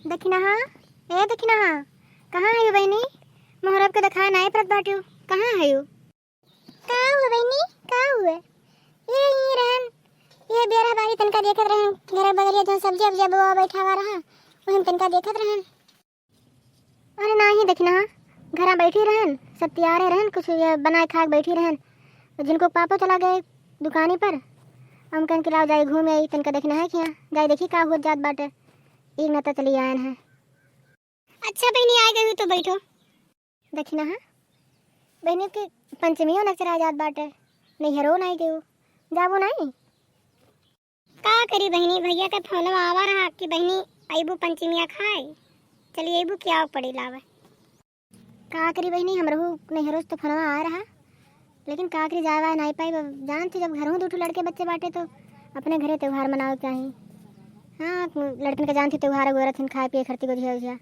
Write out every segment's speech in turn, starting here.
दखिना हाँ ए दखिना हाँ कहाँ है बहनी मोहरब के दिखाए नहीं परत बाटू कहाँ है यू का हुआ बहनी का हुआ ये रहन ये बेरा बारी तनका देखत रहन घर बगलिया जो सब्जी अब जब बैठा हुआ रहा वही तनका देखत रहन अरे नहीं दखिना हाँ घर बैठी रहन सब तैयार रहन कुछ बनाए खा के बैठी रहन जिनको पापा चला गए दुकानी पर हम कन के लाओ जाए घूम आई तनका देखना है क्या जाए देखी का हुआ जात बाटे एक न तो चली आयन है अच्छा बहनी आ गई तो बैठो देखना है बहनी के पंचमियों नजर आ जात बाटे नहीं हरो नहीं गयो जाबो नहीं का करी बहनी भैया का फोन आवा रहा कि बहनी आईबू पंचमिया खाए चलिए आईबू क्या पड़ी लावे का करी बहनी हमरो नहीं हरो तो फोन आ रहा लेकिन का करी जावा नहीं पाई जानती जब घरों दूठो लड़के बच्चे बाटे तो अपने घरे त्योहार मनाओ चाहिए हाँ लड़कन का जानती त्योहार गोरथ खाए पिए खर्ती को झिया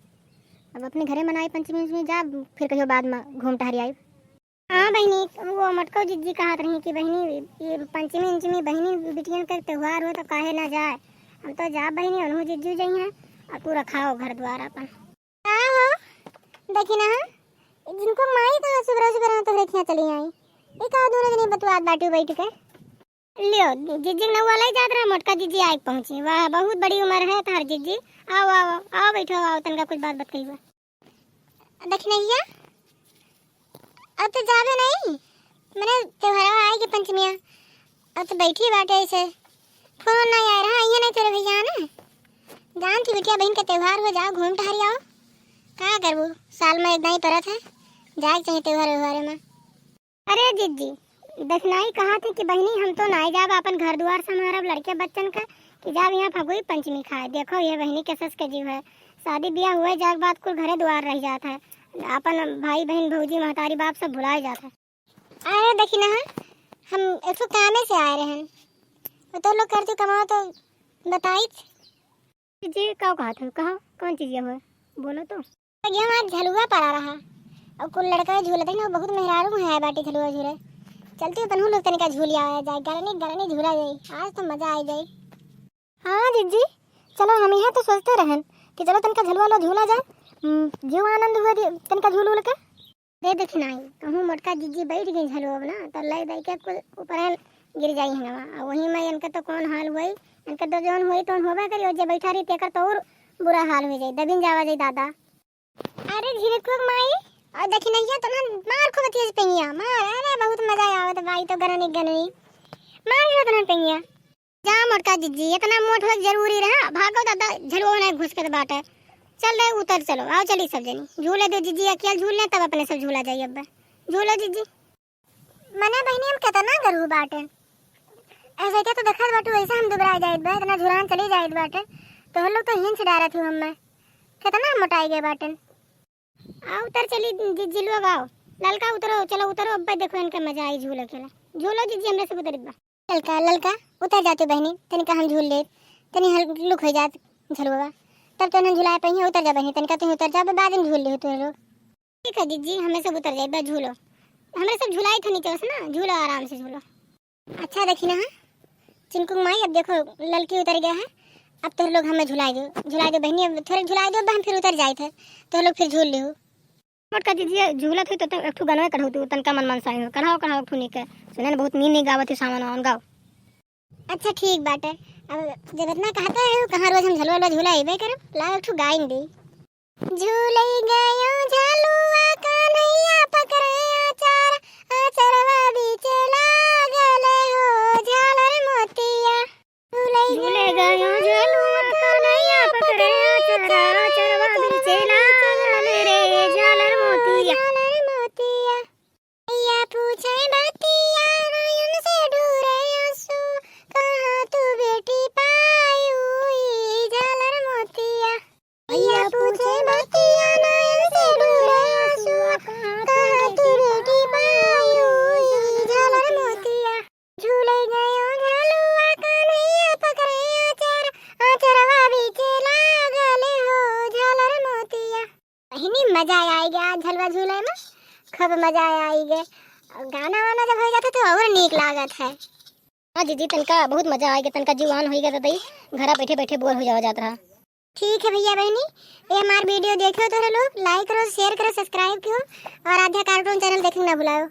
अब अपने घरे मनाई पंचमी में जा फिर कहियो बाद में घूम टहरी आई हाँ बहनी वो मटको जिज्जी कहत रही कि बहनी ये पंचमी इंचमी बहनी बिटियन का त्योहार हो तो काहे ना जाए हम तो जा बहनी उन्हों जिज्जू जाई हैं और पूरा खाओ घर द्वार अपन का हो देखी ना जिनको माई तो सुबह सुबह तो रेखियाँ चली आई एक दोनों दिन बतवात बाटू बैठ के लियो जिज्जी नौवा लाई जात रहा मोटका जिज्जी आके पहुंची वाह बहुत बड़ी उम्र है तार जिज्जी आओ आओ आओ बैठो आओ तनका कुछ बात बताइए देखनैया अब तो जावे नहीं मैंने त्योहार आएगी पंचमिया अब तो बैठी बाटे ऐसे फोन नहीं आ रहा ये नहीं तेरे भैया ना जानती बिटिया बहन का त्योहार हो जाओ घूम टहरी आओ क्या करबू साल में एक ही परत है जाए चाहिए त्योहार व्यवहार में अरे जिज्जी दखनाई कहा थे कि बहनी हम तो नहीं जाब अपन घर द्वार संभारब लड़के बच्चन का कि जाब यहाँ फगुई पंचमी खाए देखो ये बहनी के सस के जीव है शादी ब्याह हुए जाग बात कुल घरे द्वार रह जाता है अपन भाई बहन भौजी महतारी बाप सब भुलाए जाता है अरे देखी ना हम एक कामे से आए रहे तो लोग करते कमाओ तो बताई जी क्या कहा था कहा कौन चीज है बोलो तो ये वहाँ झलुआ पड़ा रहा और कुल लड़का झूला थे ना बहुत मेहरारू है बाटी झलुआ झूले चलती अपन लोग तनिका झूलिया आ जाए गरनी झूला जाए आज तो मजा आ जाए हाँ दीदी चलो हम यहाँ तो सोचते रहन कि चलो तनिका झलवा लो झूला जाए जो आनंद हुआ तनिका झूल उल के दे देखना कहूँ मोटका जीजी बैठ गई झलुआ ना तो लय दे के ऊपर गिर जाई है वहीं में इनका तो कौन हाल हुई इनका तो जौन हुई तो होबे करी जे बैठा रही तेकर तो और बुरा हाल हो जाए दबिन जावा जाए दादा अरे धीरे को माई और देखी नहीं तो ना मार को बतिया पेंगिया मार अरे बहुत मजा आवत भाई तो गरनी मार जो तना पेंगिया जा मोटका जिज्जी इतना मोट हो जरूरी रहा भागो दादा झलुआ नहीं घुस के बाटे चल रहे उतर चलो आओ चली सब जनी झूले दो जिज्जी अकेले झूल ले तब अपने सब झूला जाइए अब झूलो जिज्जी मने बहनी हम कितना करू बाटे ऐसे क्या तो देखत बाटू ऐसे हम दुबरा जाइत बा इतना झुरान चली जाइत बाटे तो हम लोग तो हिंच डारा थी हम कितना मोटाई गए बाटे आओ उतर चली जिज्जी लोग आओ ललका उतरो चलो उतरो अब देखो इनका मजा आई झूला खेला झूलो जिज्जी हमरे से उतर बा ललका उतर जाते बहनी तनिका हम झूल ले तनी हल्लुक हो जात झलुआ तब तो झुलाए पही उतर जा बहनी तनिका तुम उतर जा बाद में झूल ले तो लोग ठीक है जिज्जी हमें सब उतर जाए बस झूलो हमें सब झुलाई था नीचे से ना झूलो आराम से झूलो अच्छा देखी ना चिंकू माई अब देखो ललकी उतर गया है अब तो लोग हमें झुला दो बहनी अब थोड़े झुला दो बहन फिर उतर जाए थे तो लोग फिर झूल ले मोटका दीजिए झूला थे तो एक ठो गाना कढ़ो तू तनका मन साई हो कढ़ाओ ठुनी के सुने बहुत नी गावत सामान ऑन गाओ अच्छा ठीक बात है अब जब इतना कहता है कहाँ रोज हम झलवा झूला अबे करब ला एक ठो गाइन दे झूले गयो झलुआ कन्हैया पकड़े आचार आचरवा बीच लागल हो झालर मोतिया झूले गयो झलुआ कन्हैया पकड़े आचार आचरवा बीच लागल रे झालर मोतिया भैया पूछे बतिया नयन से ढूरे आंसू कहाँ तू बेटी पायू झालर मोतिया भैया पूछे बतिया नयन से ढूरे आंसू कहाँ तू बेटी पायू झालर मोतिया झूले गयो झलुआ कन्हैया पकड़े आचार आचरवा बीच लागल हो झालर मोतिया बहनी मजा आएगा झलवा झूले में खूब मजा आएगा गाना वाना जब हो जाता तो और नीक लागत है हाँ दीदी तनका बहुत मजा आएगा तनका जीवान होएगा तो दई घरा बैठे बैठे बोर हो जाता रहा ठीक है भैया बहनी, ये हमारा वीडियो देखो तो लोग लाइक करो, शेयर करो, सब्सक्राइब करो और आध्या कार्टून चैनल देखना ना भुलाओ।